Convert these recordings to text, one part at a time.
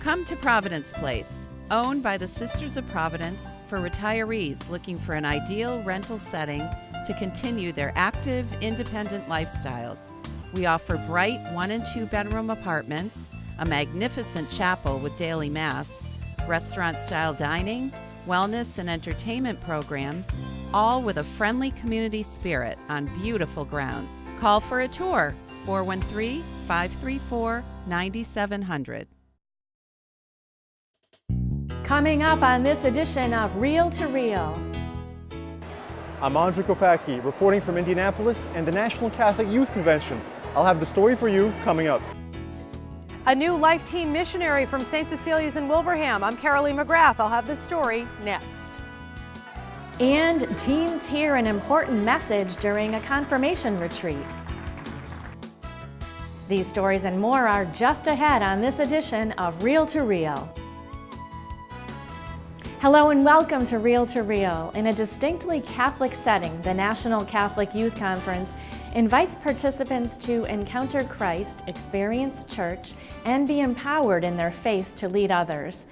Come to Providence Place, owned by the Sisters of Providence for retirees looking for an ideal rental setting to continue their active, independent lifestyles. We offer bright 1 and 2 bedroom apartments, a magnificent chapel with daily mass, restaurant-style dining, wellness and entertainment programs, all with a friendly community spirit on beautiful grounds. Call for a tour, 413-534-9700. Coming up on this edition of Reel to Reel. I'm Andrzej Kopacki, reporting from Indianapolis and the National Catholic Youth Convention. I'll have the story for you coming up. A new Life Teen missionary from St. Cecilia's in Wilbraham. I'm Carolee McGrath. I'll have the story next. And teens hear an important message during a confirmation retreat. These stories and more are just ahead on this edition of Reel to Reel. Hello and welcome to Reel to Reel. In a distinctly Catholic setting, the National Catholic Youth Conference invites participants to encounter Christ, experience church, and be empowered in their faith to lead others.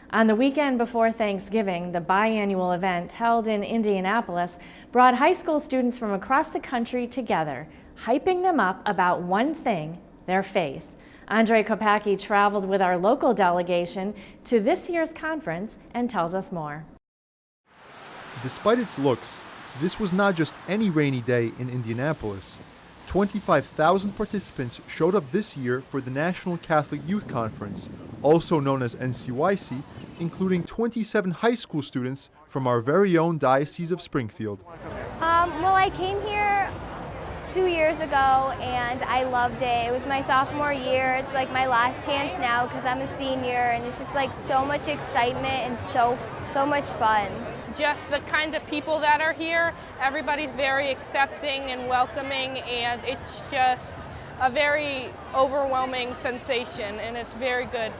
On the weekend before Thanksgiving, the biannual event held in Indianapolis brought high school students from across the country together, hyping them up about one thing, their faith. Andrzej Kopacki traveled with our local delegation to this year's conference and tells us more. Despite its looks, this was not just any rainy day in Indianapolis. 25,000 participants showed up this year for the National Catholic Youth Conference, also known as NCYC, including 27 high school students from our very own Diocese of Springfield. Well, I came here 2 years ago and I loved it. It was my sophomore year. It's like my last chance now because I'm a senior, and it's just like so much excitement and so much fun. Just the kind of people that are here, everybody's very accepting and welcoming, and it's just a very overwhelming sensation, and it's very good.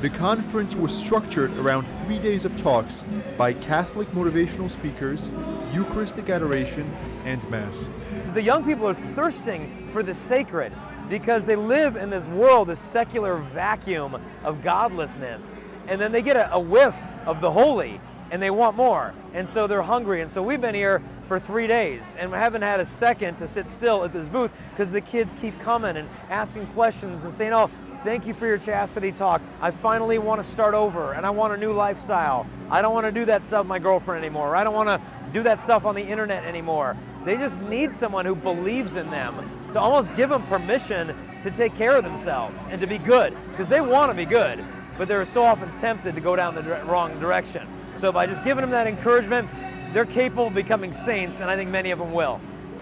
The conference was structured around 3 days of talks by Catholic motivational speakers, Eucharistic adoration, and Mass. The young people are thirsting for the sacred because they live in this world, this secular vacuum of godlessness, and then they get a whiff of the holy and they want more, and so they're hungry. And so we've been here for 3 days and we haven't had a second to sit still at this booth because the kids keep coming and asking questions and saying, oh, thank you for your chastity talk. I finally want to start over and I want a new lifestyle. I don't want to do that stuff with my girlfriend anymore. I don't want to do that stuff on the internet anymore. They just need someone who believes in them to almost give them permission to take care of themselves and to be good, because they want to be good, but they're so often tempted to go down the wrong direction. So by just giving them that encouragement, they're capable of becoming saints, and I think many of them will.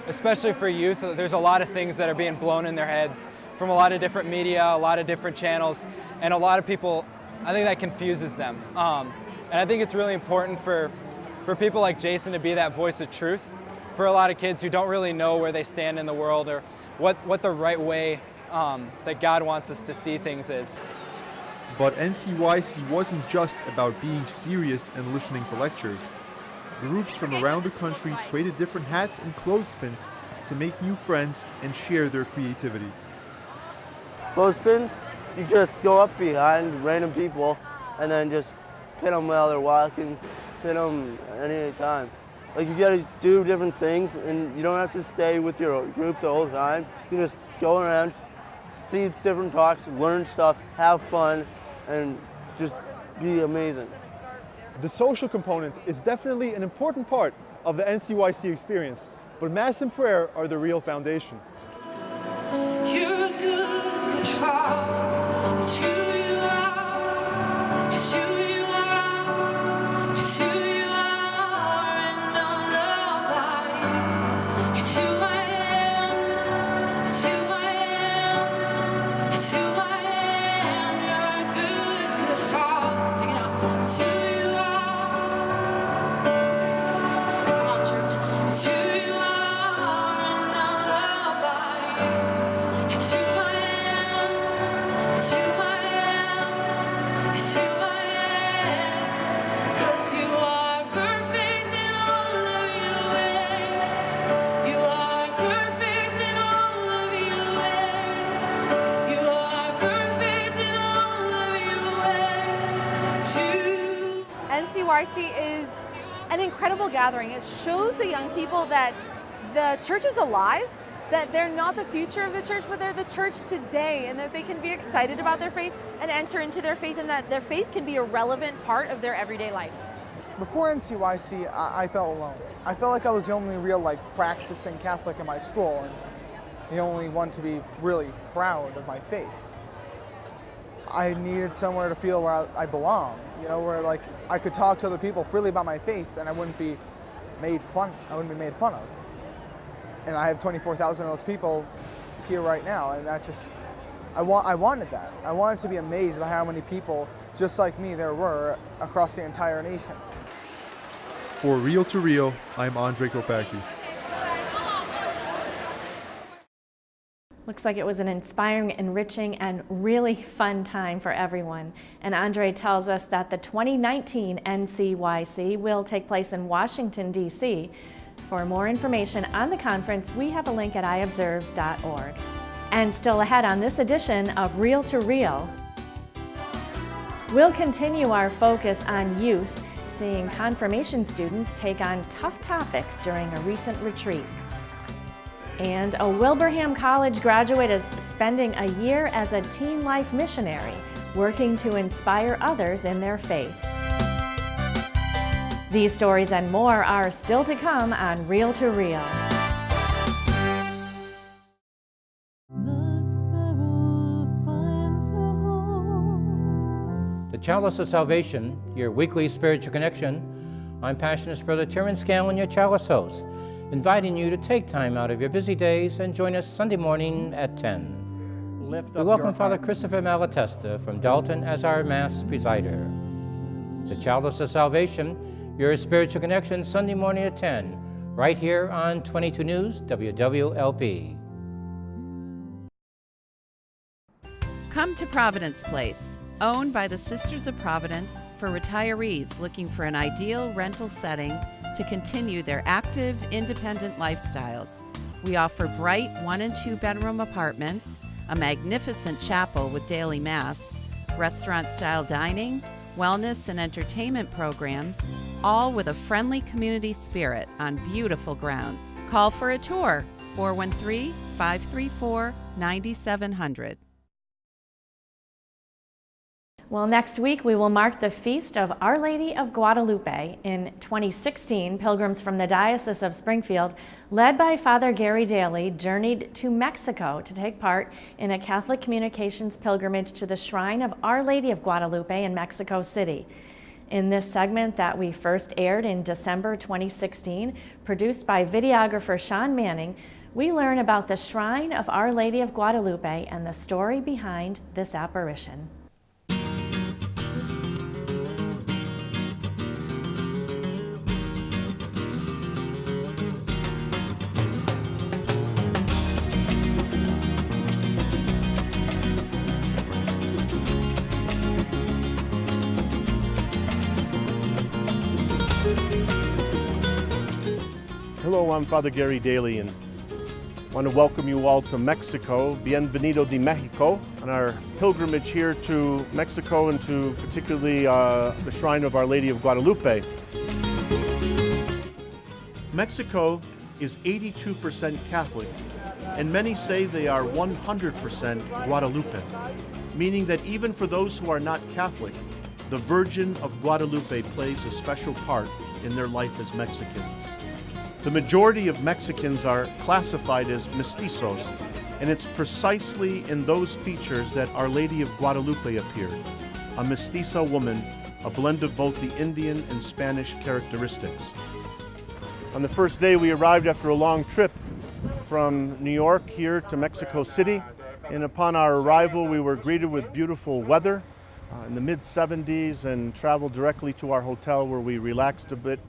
Especially for youth, there's a lot of things that are being blown in their heads from a lot of different media, a lot of different channels, and a lot of people, I think that confuses them. And I think it's really important for people like Jason to be that voice of truth for a lot of kids who don't really know where they stand in the world or what the right way that God wants us to see things is. But NCYC wasn't just about being serious and listening to lectures. Groups from around the country traded different hats and clothespins to make new friends and share their creativity. Clothespins, you just go up behind random people and then just pin them while they're walking, pin them any time. Like, you gotta do different things and you don't have to stay with your group the whole time. You can just go around, see different talks, learn stuff, have fun, and just be amazing. The social component is definitely an important part of the NCYC experience, but Mass and prayer are the real foundation. You're a good Father. It's who you are. It's who you are. It's who you are, and I'm loved by you. It's who I am. It's who I am. It's who I am. You're a good Father. Sing it out. It's who you are. Come on, church. It's who you are, and I'm loved by you. It's who I am. It's who I am. NCYC is an incredible gathering. It shows the young people that the church is alive, that they're not the future of the church, but they're the church today, and that they can be excited about their faith and enter into their faith, and that their faith can be a relevant part of their everyday life. Before NCYC, I felt alone. I felt like I was the only real practicing Catholic in my school, and the only one to be really proud of my faith. I needed somewhere to feel where I belong, where I could talk to other people freely about my faith, and I wouldn't be made fun of. And I have 24,000 of those people here right now, and I wanted that. I wanted to be amazed by how many people just like me there were across the entire nation. For Reel to Reel, I'm Andre Kopacki. Looks like it was an inspiring, enriching, and really fun time for everyone. And Andre tells us that the 2019 NCYC will take place in Washington, D.C. For more information on the conference, we have a link at iobserve.org. And still ahead on this edition of Reel to Reel, we'll continue our focus on youth, seeing confirmation students take on tough topics during a recent retreat. And a Wilbraham College graduate is spending a year as a teen life missionary, working to inspire others in their faith. These stories and more are still to come on Reel to Reel. The Chalice of Salvation, your weekly spiritual connection. I'm Passionist Brother Terrence Scanlon, your Chalice host, inviting you to take time out of your busy days and join us Sunday morning at 10. We welcome Father Christopher Malatesta from Dalton as our Mass presider. The Chalice of Salvation, your spiritual connection, Sunday morning at 10, right here on 22 News WWLP. Come to Providence Place, owned by the Sisters of Providence for retirees looking for an ideal rental setting to continue their active, independent lifestyles. We offer bright 1 and 2 bedroom apartments, a magnificent chapel with daily mass, restaurant-style dining, wellness and entertainment programs, all with a friendly community spirit on beautiful grounds. Call for a tour, 413-534-9700. Well, next week we will mark the feast of Our Lady of Guadalupe. In 2016, pilgrims from the Diocese of Springfield, led by Father Gary Daly, journeyed to Mexico to take part in a Catholic communications pilgrimage to the shrine of Our Lady of Guadalupe in Mexico City. In this segment that we first aired in December 2016, produced by videographer Sean Manning, we learn about the shrine of Our Lady of Guadalupe and the story behind this apparition. Hello, I'm Father Gary Daly, and I want to welcome you all to Mexico. Bienvenido de Mexico, on our pilgrimage here to Mexico and to particularly the Shrine of Our Lady of Guadalupe. Mexico is 82% Catholic, and many say they are 100% Guadalupe, meaning that even for those who are not Catholic, the Virgin of Guadalupe plays a special part in their life as Mexicans. The majority of Mexicans are classified as mestizos, and it's precisely in those features that Our Lady of Guadalupe appeared, a mestiza woman, a blend of both the Indian and Spanish characteristics. On the first day, we arrived after a long trip from New York here to Mexico City, and upon our arrival, we were greeted with beautiful weather in the mid-70s and traveled directly to our hotel where we relaxed a bit.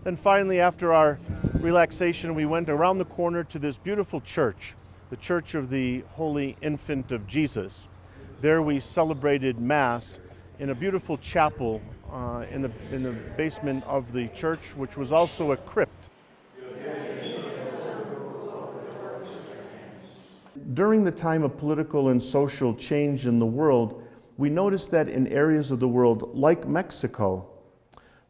Then finally, after our relaxation, we went around the corner to this beautiful church, the Church of the Holy Infant of Jesus. There we celebrated Mass in a beautiful chapel in the basement of the church, which was also a crypt. During the time of political and social change in the world, we noticed that in areas of the world like Mexico,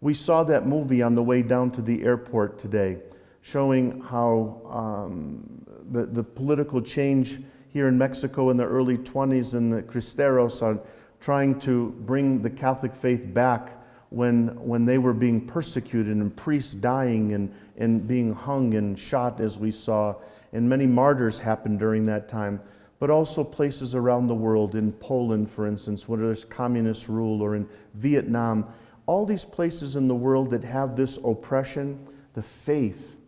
We saw that movie on the way down to the airport today, showing how the political change here in Mexico in the early 20s and the Cristeros are trying to bring the Catholic faith back when they were being persecuted and priests dying and being hung and shot, as we saw, and many martyrs happened during that time. But also places around the world, in Poland, for instance, where there's communist rule, or in Vietnam. All these places in the world that have this oppression, the faith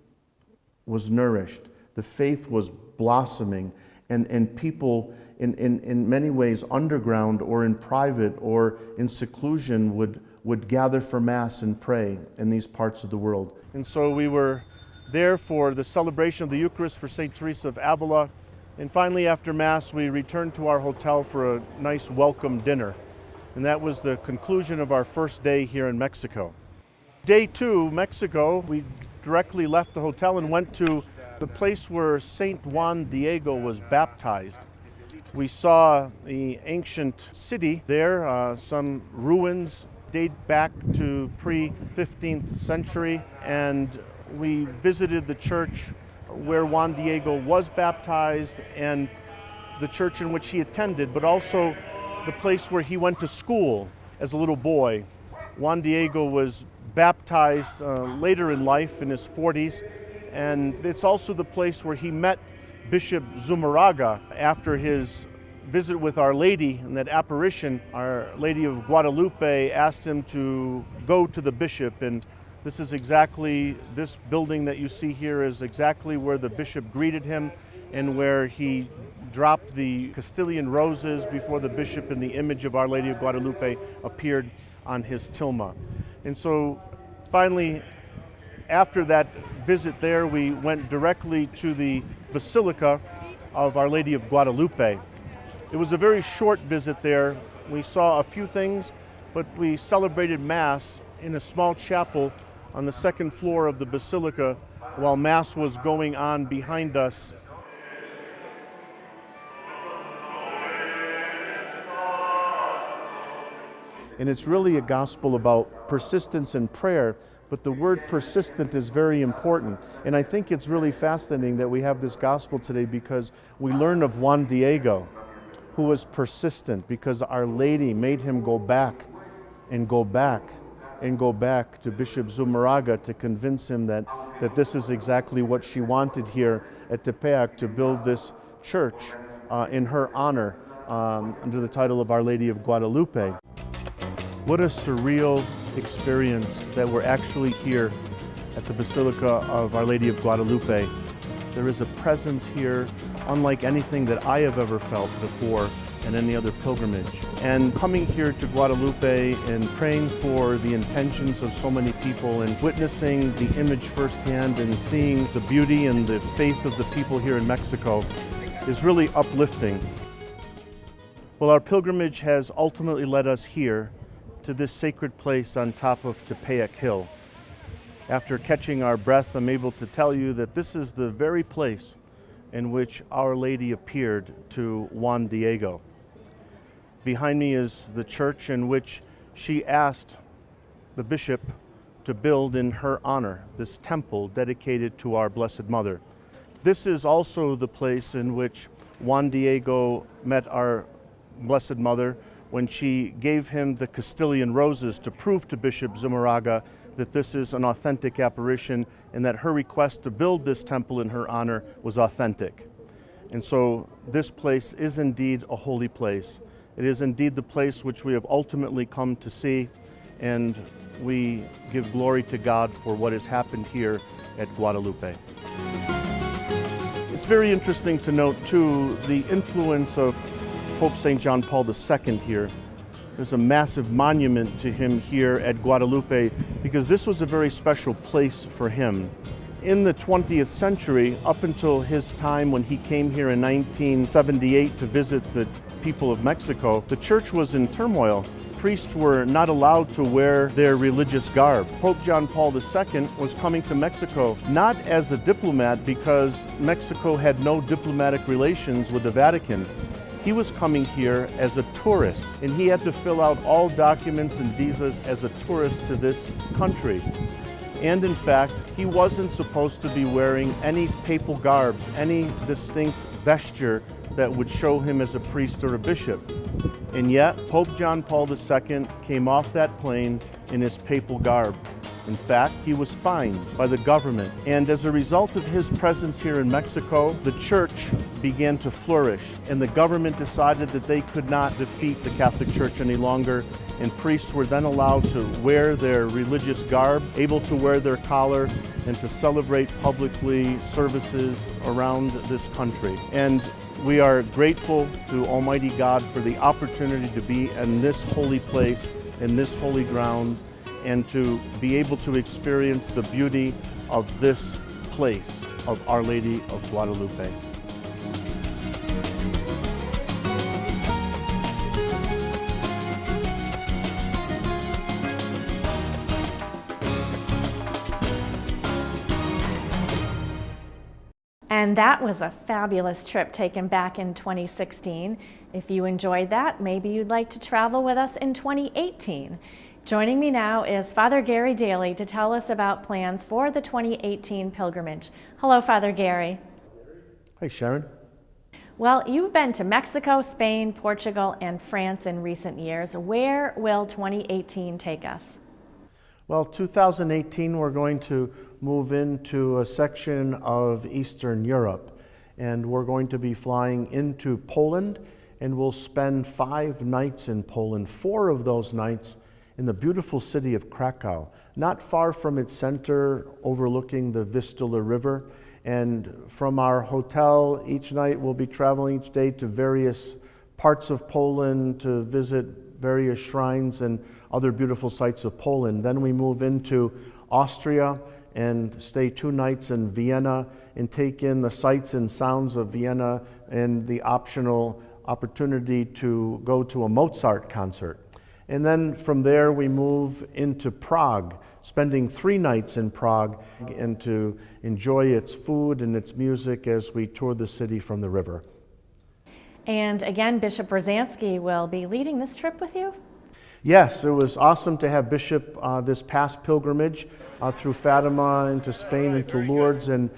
was nourished. The faith was blossoming, and people in many ways underground or in private or in seclusion would gather for Mass and pray in these parts of the world. And so we were there for the celebration of the Eucharist for St. Teresa of Avila. And finally, after Mass, we returned to our hotel for a nice welcome dinner. And that was the conclusion of our first day here in Mexico. Day 2, Mexico, we directly left the hotel and went to the place where Saint Juan Diego was baptized. We saw the ancient city there, some ruins date back to pre-15th century, and we visited the church where Juan Diego was baptized and the church in which he attended, but also the place where he went to school as a little boy. Juan Diego was baptized later in life, in his 40s, and it's also the place where he met Bishop Zumarraga after his visit with Our Lady, and that apparition. Our Lady of Guadalupe asked him to go to the bishop, and this is exactly, this building that you see here is exactly where the bishop greeted him and where he dropped the Castilian roses before the bishop, and the image of Our Lady of Guadalupe appeared on his tilma. And so finally, after that visit there, we went directly to the Basilica of Our Lady of Guadalupe. It was a very short visit there. We saw a few things, but we celebrated Mass in a small chapel on the second floor of the Basilica while Mass was going on behind us. And it's really a gospel about persistence in prayer, but the word persistent is very important. And I think it's really fascinating that we have this gospel today because we learn of Juan Diego, who was persistent because Our Lady made him go back and go back and go back to Bishop Zumarraga to convince him that this is exactly what she wanted here at Tepeyac, to build this church in her honor under the title of Our Lady of Guadalupe. What a surreal experience that we're actually here at the Basilica of Our Lady of Guadalupe. There is a presence here unlike anything that I have ever felt before in any other pilgrimage. And coming here to Guadalupe and praying for the intentions of so many people and witnessing the image firsthand and seeing the beauty and the faith of the people here in Mexico is really uplifting. Well, our pilgrimage has ultimately led us here to this sacred place on top of Tepeyac Hill. After catching our breath, I'm able to tell you that this is the very place in which Our Lady appeared to Juan Diego. Behind me is the church in which she asked the bishop to build in her honor this temple dedicated to our Blessed Mother. This is also the place in which Juan Diego met our Blessed Mother when she gave him the Castilian roses to prove to Bishop Zumarraga that this is an authentic apparition and that her request to build this temple in her honor was authentic. And so this place is indeed a holy place. It is indeed the place which we have ultimately come to see, and we give glory to God for what has happened here at Guadalupe. It's very interesting to note too the influence of Pope St. John Paul II here. There's a massive monument to him here at Guadalupe because this was a very special place for him. In the 20th century, up until his time when he came here in 1978 to visit the people of Mexico, the church was in turmoil. Priests were not allowed to wear their religious garb. Pope John Paul II was coming to Mexico not as a diplomat because Mexico had no diplomatic relations with the Vatican. He was coming here as a tourist, and he had to fill out all documents and visas as a tourist to this country. And in fact, he wasn't supposed to be wearing any papal garbs, any distinct vesture that would show him as a priest or a bishop. And yet, Pope John Paul II came off that plane in his papal garb. In fact, he was fined by the government. And as a result of his presence here in Mexico, the church began to flourish. And the government decided that they could not defeat the Catholic Church any longer. And priests were then allowed to wear their religious garb, able to wear their collar, and to celebrate publicly services around this country. And we are grateful to Almighty God for the opportunity to be in this holy place, in this holy ground, and to be able to experience the beauty of this place of Our Lady of Guadalupe. And that was a fabulous trip taken back in 2016. If you enjoyed that, maybe you'd like to travel with us in 2018. Joining me now is Father Gary Daly to tell us about plans for the 2018 pilgrimage. Hello, Father Gary. Hi, Sharon. Well, you've been to Mexico, Spain, Portugal, and France in recent years. Where will 2018 take us? Well, 2018, we're going to move into a section of Eastern Europe, and we're going to be flying into Poland, and we'll spend 5 nights in Poland, 4 of those nights in the beautiful city of Krakow, not far from its center, overlooking the Vistula River. And from our hotel, each night we'll be traveling each day to various parts of Poland to visit various shrines and other beautiful sites of Poland. Then we move into Austria and stay 2 nights in Vienna and take in the sights and sounds of Vienna and the optional opportunity to go to a Mozart concert. And then from there we move into Prague, spending 3 nights in Prague and to enjoy its food and its music as we tour the city from the river. And again, Bishop Brzezinski will be leading this trip with you? Yes, it was awesome to have Bishop this past pilgrimage through Fatima into Spain and to Lourdes, and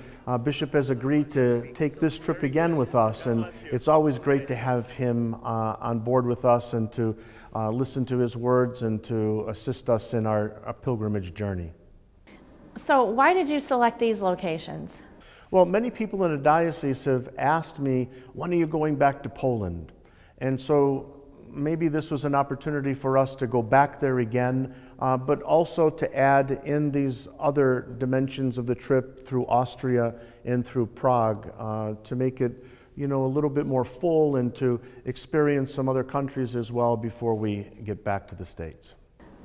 Bishop has agreed to take this trip again with us, and it's always great to have him on board with us and to listen to his words and to assist us in our pilgrimage journey. So why did you select these locations? Well, many people in the diocese have asked me, when are you going back to Poland? And so maybe this was an opportunity for us to go back there again, but also to add in these other dimensions of the trip through Austria and through Prague to make it, a little bit more full and to experience some other countries as well before we get back to the States.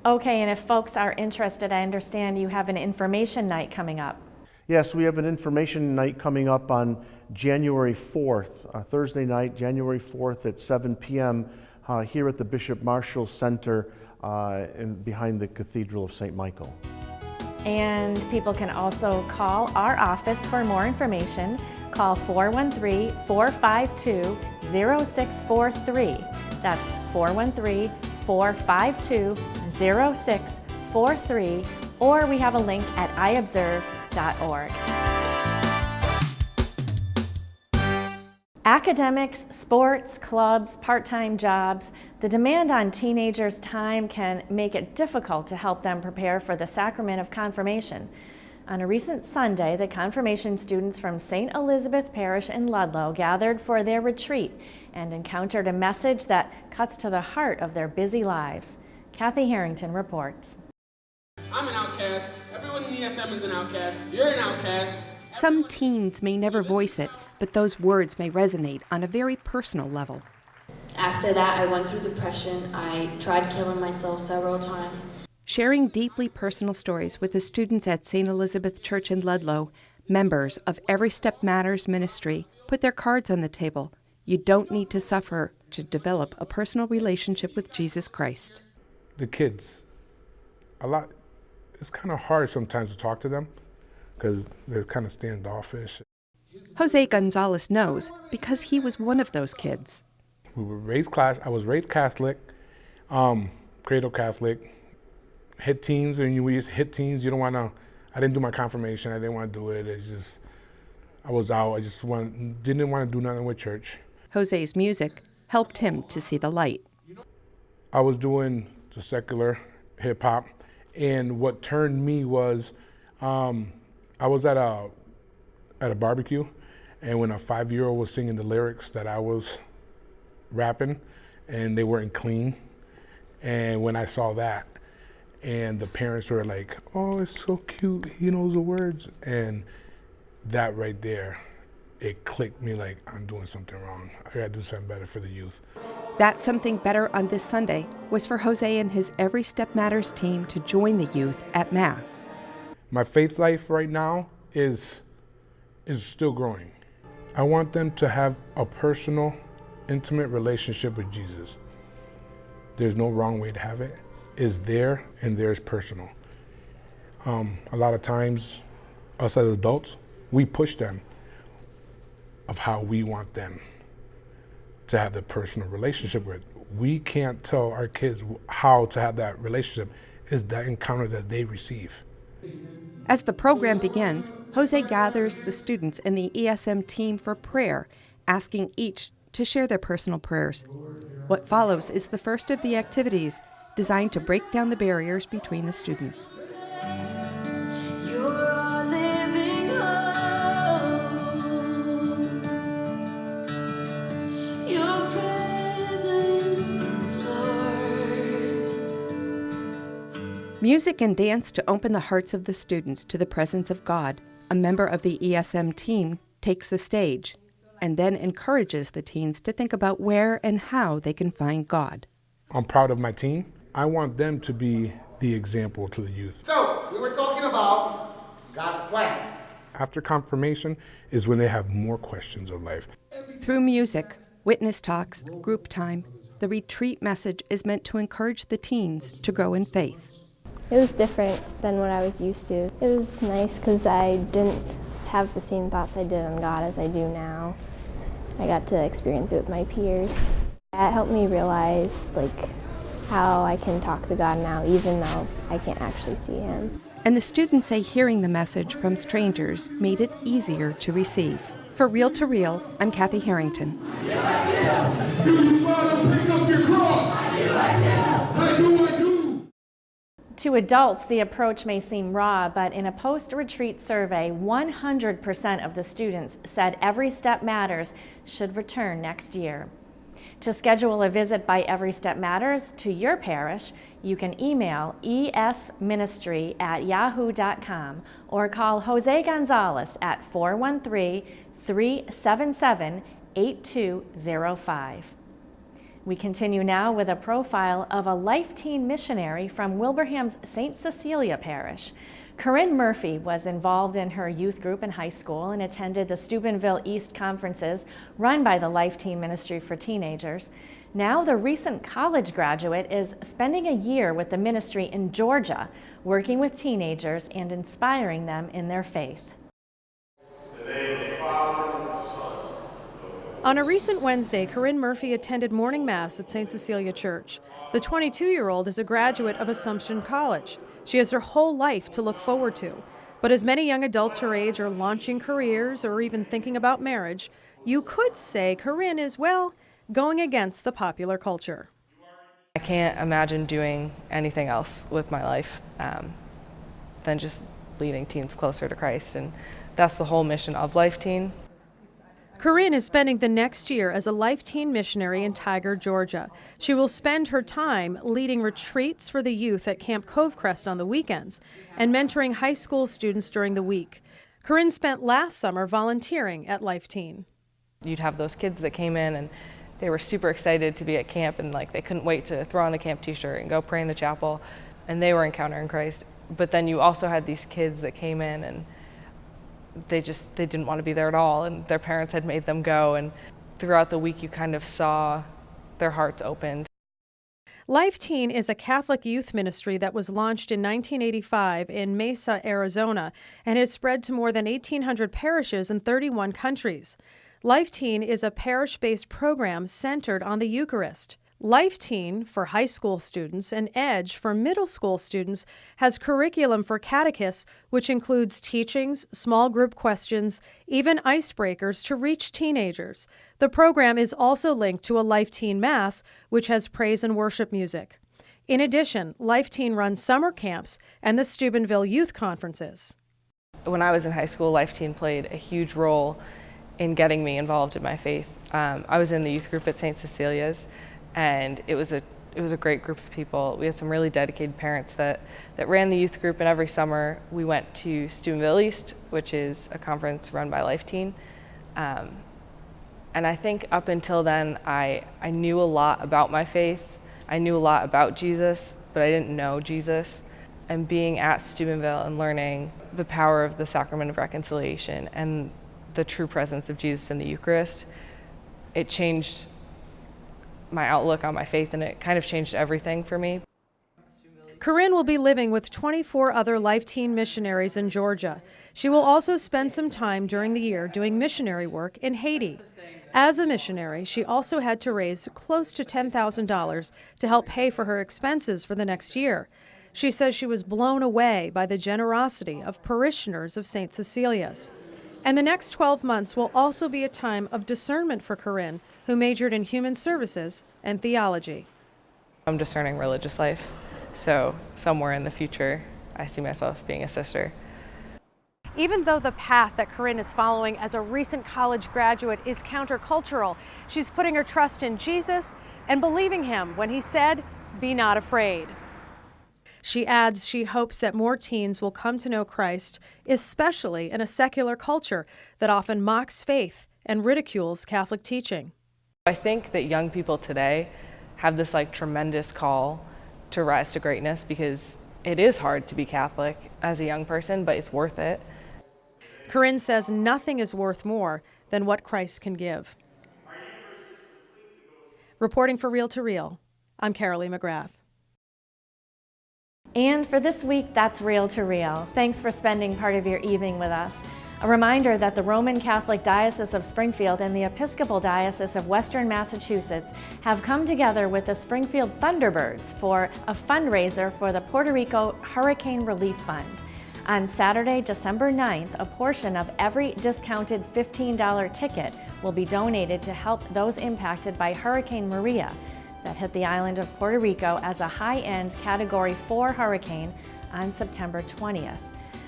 Okay, and if folks are interested, I understand you have an information night coming up. Yes, we have an information night coming up on January 4th, Thursday night, January 4th at 7 p.m. Here at the Bishop Marshall Center behind the Cathedral of St. Michael. And people can also call our office for more information. Call 413-452-0643. That's 413-452-0643. Or we have a link at iobserve.org. Academics, sports, clubs, part-time jobs, the demand on teenagers' time can make it difficult to help them prepare for the sacrament of confirmation. On a recent Sunday, the confirmation students from St. Elizabeth Parish in Ludlow gathered for their retreat and encountered a message that cuts to the heart of their busy lives. Kathy Harrington reports. I'm an outcast. Everyone in ESM is an outcast. You're an outcast. Some teens may never voice it, but those words may resonate on a very personal level. After that, I went through depression. I tried killing myself several times. Sharing deeply personal stories with the students at St. Elizabeth Church in Ludlow, members of Every Step Matters ministry put their cards on the table. You don't need to suffer to develop a personal relationship with Jesus Christ. The kids, it's kind of hard sometimes to talk to them because they're kind of standoffish. Jose Gonzalez knows because he was one of those kids. We were raised I was raised Catholic, cradle Catholic. Hit teens, and we hit teens. You don't want to. I didn't do my confirmation. I didn't want to do it. It's just I was out. I just didn't want to do nothing with church. Jose's music helped him to see the light. I was doing the secular hip hop, and what turned me was I was at a barbecue, and when a 5-year-old was singing the lyrics that I was rapping, and they weren't clean, and when I saw that, and the parents were like, "Oh, it's so cute. He knows the words," and that right there, it clicked me like I'm doing something wrong. I gotta do something better for the youth. That something better on this Sunday was for Jose and his Every Step Matters team to join the youth at Mass. My faith life right now is still growing. I want them to have a personal, intimate relationship with Jesus. There's no wrong way to have it. It's there, and there's personal. A lot of times, us as adults, we push them of how we want them to have the personal relationship with. We can't tell our kids how to have that relationship. It's that encounter that they receive. As the program begins, Jose gathers the students and the ESM team for prayer, asking each to share their personal prayers. What follows is the first of the activities designed to break down the barriers between the students. Music and dance to open the hearts of the students to the presence of God. A member of the ESM team takes the stage and then encourages the teens to think about where and how they can find God. I'm proud of my team. I want them to be the example to the youth. So, we were talking about God's plan. After confirmation is when they have more questions of life. Through music, witness talks, group time, the retreat message is meant to encourage the teens to grow in faith. It was different than what I was used to. It was nice because I didn't have the same thoughts I did on God as I do now. I got to experience it with my peers. It helped me realize how I can talk to God now, even though I can't actually see Him. And the students say hearing the message from strangers made it easier to receive. For Reel to Reel, I'm Kathy Harrington. Do you want to pick up your cross? I do. To adults, the approach may seem raw, but in a post-retreat survey, 100% of the students said Every Step Matters should return next year. To schedule a visit by Every Step Matters to your parish, you can email esministry@yahoo.com or call Jose Gonzalez at 413-377-8205. We continue now with a profile of a Life Teen missionary from Wilbraham's St. Cecilia Parish. Corinne Murphy was involved in her youth group in high school and attended the Steubenville East conferences run by the Life Teen Ministry for Teenagers. Now the recent college graduate is spending a year with the ministry in Georgia, working with teenagers and inspiring them in their faith. On a recent Wednesday, Corinne Murphy attended morning mass at St. Cecilia Church. The 22-year-old is a graduate of Assumption College. She has her whole life to look forward to. But as many young adults her age are launching careers or even thinking about marriage, you could say Corinne is, going against the popular culture. I can't imagine doing anything else with my life than just leading teens closer to Christ. And that's the whole mission of Life Teen. Corinne is spending the next year as a Life Teen missionary in Tiger, Georgia. She will spend her time leading retreats for the youth at Camp Covecrest on the weekends and mentoring high school students during the week. Corinne spent last summer volunteering at Life Teen. You'd have those kids that came in and they were super excited to be at camp and they couldn't wait to throw on a camp t-shirt and go pray in the chapel, and they were encountering Christ. But then you also had these kids that came in and they didn't want to be there at all, and their parents had made them go, and throughout the week you kind of saw their hearts opened. Life Teen is a Catholic youth ministry that was launched in 1985 in Mesa, Arizona, and has spread to more than 1,800 parishes in 31 countries. Life Teen is a parish-based program centered on the Eucharist. Life Teen for high school students and Edge for middle school students has curriculum for catechists, which includes teachings, small group questions, even icebreakers to reach teenagers. The program is also linked to a Life Teen Mass, which has praise and worship music. In addition, Life Teen runs summer camps and the Steubenville Youth Conferences. When I was in high school, Life Teen played a huge role in getting me involved in my faith. I was in the youth group at St. Cecilia's, and it was a great group of people. We had some really dedicated parents that ran the youth group, and every summer we went to Steubenville East, which is a conference run by Life Teen. And I think up until then, I knew a lot about my faith. I knew a lot about Jesus, but I didn't know Jesus. And being at Steubenville and learning the power of the sacrament of reconciliation and the true presence of Jesus in the Eucharist, it changed my outlook on my faith, and it kind of changed everything for me. Corinne will be living with 24 other Life Teen missionaries in Georgia. She will also spend some time during the year doing missionary work in Haiti. As a missionary, she also had to raise close to $10,000 to help pay for her expenses for the next year. She says she was blown away by the generosity of parishioners of St. Cecilia's. And the next 12 months will also be a time of discernment for Corinne, who majored in human services and theology. I'm discerning religious life, so somewhere in the future, I see myself being a sister. Even though the path that Corinne is following as a recent college graduate is countercultural, she's putting her trust in Jesus and believing him when he said, "Be not afraid." She adds she hopes that more teens will come to know Christ, especially in a secular culture that often mocks faith and ridicules Catholic teaching. I think that young people today have this tremendous call to rise to greatness, because it is hard to be Catholic as a young person, but it's worth it. Corinne says nothing is worth more than what Christ can give. Reporting for Reel to Reel, I'm Carolee McGrath. And for this week, that's Reel to Reel. Thanks for spending part of your evening with us. A reminder that the Roman Catholic Diocese of Springfield and the Episcopal Diocese of Western Massachusetts have come together with the Springfield Thunderbirds for a fundraiser for the Puerto Rico Hurricane Relief Fund. On Saturday, December 9th, a portion of every discounted $15 ticket will be donated to help those impacted by Hurricane Maria that hit the island of Puerto Rico as a high-end Category 4 hurricane on September 20th.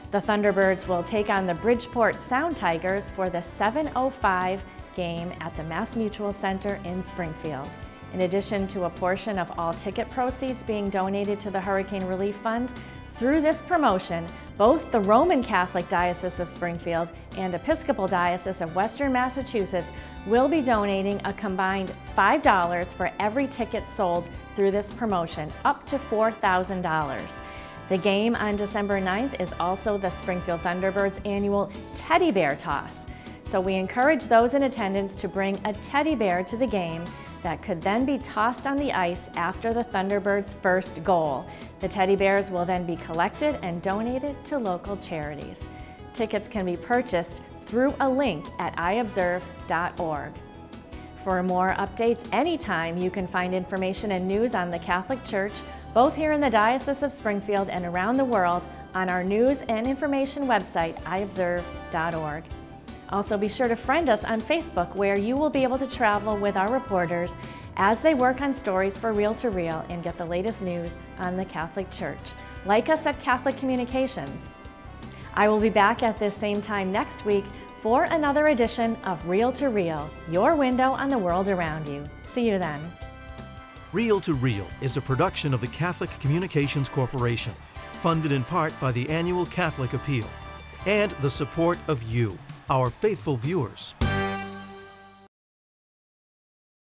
The Thunderbirds will take on the Bridgeport Sound Tigers for the 7:05 game at the Mass Mutual Center in Springfield. In addition to a portion of all ticket proceeds being donated to the Hurricane Relief Fund, through this promotion, both the Roman Catholic Diocese of Springfield and Episcopal Diocese of Western Massachusetts will be donating a combined $5 for every ticket sold through this promotion, up to $4,000. The game on December 9th is also the Springfield Thunderbirds' annual Teddy Bear Toss. So we encourage those in attendance to bring a teddy bear to the game that could then be tossed on the ice after the Thunderbirds' first goal. The teddy bears will then be collected and donated to local charities. Tickets can be purchased through a link at iobserve.org. For more updates anytime, you can find information and news on the Catholic Church, both here in the Diocese of Springfield and around the world, on our news and information website, iobserve.org. Also, be sure to friend us on Facebook, where you will be able to travel with our reporters as they work on stories for Reel to Reel and get the latest news on the Catholic Church. Like us at Catholic Communications. I will be back at this same time next week for another edition of Reel to Reel, your window on the world around you. See you then. Reel to Reel is a production of the Catholic Communications Corporation, funded in part by the annual Catholic Appeal, and the support of you, our faithful viewers.